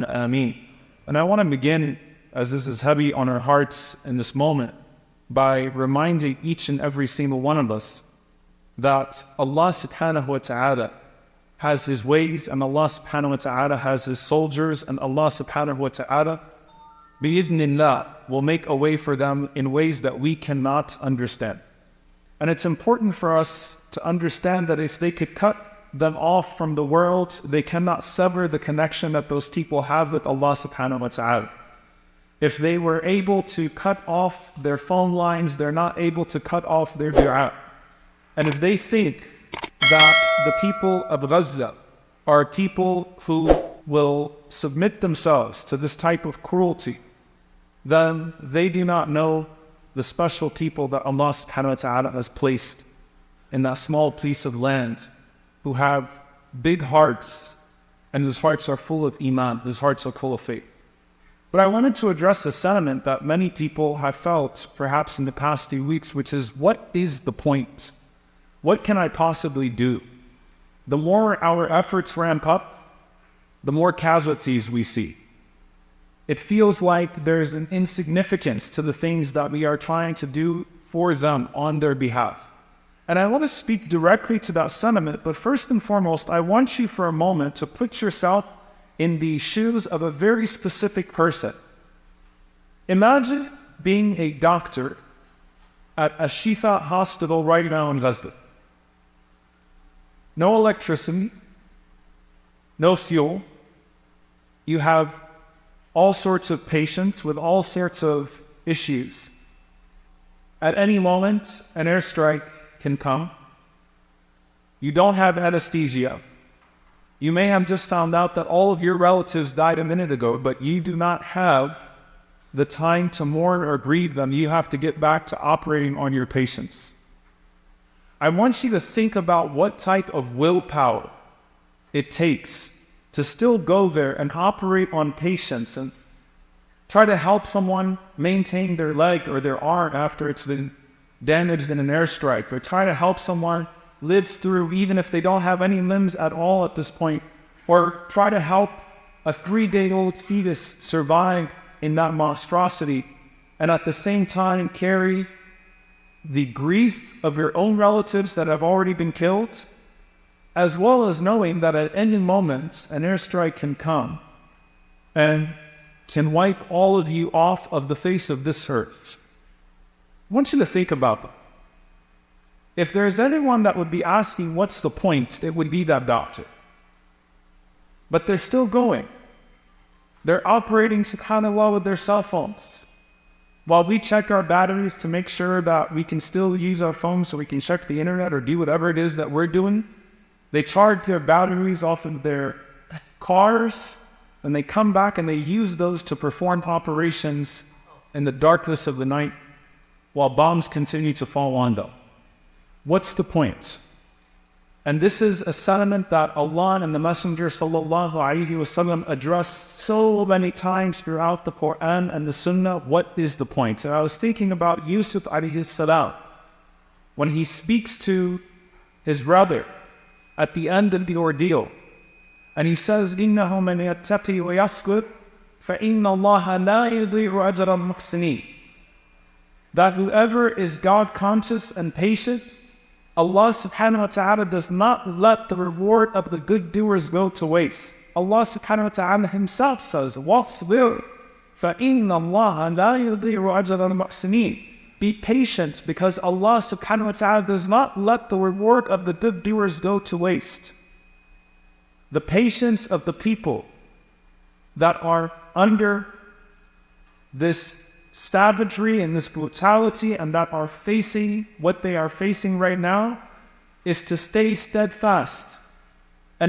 Ameen. And I want to begin, as this is heavy on our hearts in this moment, by reminding each and every single one of us that Allah subhanahu wa ta'ala has His ways, and Allah subhanahu wa ta'ala has His soldiers, and Allah subhanahu wa ta'ala, bi-idhnillah, will make a way for them in ways that we cannot understand. And it's important for us to understand that if they could cut them off from the world, they cannot sever the connection that those people have with Allah subhanahu wa ta'ala. If they were able to cut off their phone lines, they're not able to cut off their dua. And if they think that the people of Gaza are people who will submit themselves to this type of cruelty, then they do not know the special people that Allah subhanahu wa ta'ala has placed in that small piece of land, who have big hearts and whose hearts are full of iman, whose hearts are full of faith. But I wanted to address a sentiment that many people have felt perhaps in the past few weeks, which is, what is the point? What can I possibly do? The more our efforts ramp up, the more casualties we see. It feels like there's an insignificance to the things that we are trying to do for them on their behalf. And I want to speak directly to that sentiment, but first and foremost, I want you for a moment to put yourself in the shoes of a very specific person. Imagine being a doctor at a Shifa hospital right now in Gaza. No electricity, no fuel. You have all sorts of patients with all sorts of issues. At any moment, an airstrike can come. You don't have anesthesia. You may have just found out that all of your relatives died a minute ago, but you do not have the time to mourn or grieve them. You have to get back to operating on your patients. I want you to think about what type of willpower it takes to still go there and operate on patients and try to help someone maintain their leg or their arm after it's been damaged in an airstrike, or try to help someone live through even if they don't have any limbs at all at this point, or try to help a 3-day-old fetus survive in that monstrosity, and at the same time carry the grief of your own relatives that have already been killed, as well as knowing that at any moment an airstrike can come and can wipe all of you off of the face of this earth. I want you to think about that. If there's anyone that would be asking what's the point, it would be that doctor. But they're still going. They're operating, subhanAllah, with their cell phones. While we check our batteries to make sure that we can still use our phones so we can check the internet or do whatever it is that we're doing, they charge their batteries off of their cars, and they come back and they use those to perform operations in the darkness of the night while bombs continue to fall on them. What's the point? And this is a sentiment that Allah and the Messenger sallallahu alaihi wasallam addressed so many times throughout the Quran and the Sunnah. What is the point? And I was thinking about Yusuf alayhi salam, when he speaks to his brother at the end of the ordeal, and he says, إِنَّهُ مَنْ يَتَّقِي وَيَصْبِرْ فَإِنَّ اللَّهَ لَا يُضِيعُ أَجْرَ الْمُحْسِنِينَ. That whoever is God-conscious and patient, Allah subhanahu wa ta'ala does not let the reward of the good doers go to waste. Allah subhanahu wa ta'ala Himself says, وَاصْبِرْ فَإِنَّ اللَّهَ لَا يُضِيعُ أَجْرَ الْمُحْسِنِينَ. Be patient, because Allah subhanahu wa ta'ala does not let the reward of the good doers go to waste. The patience of the people that are under this savagery and this brutality and that are facing what they are facing right now is to stay steadfast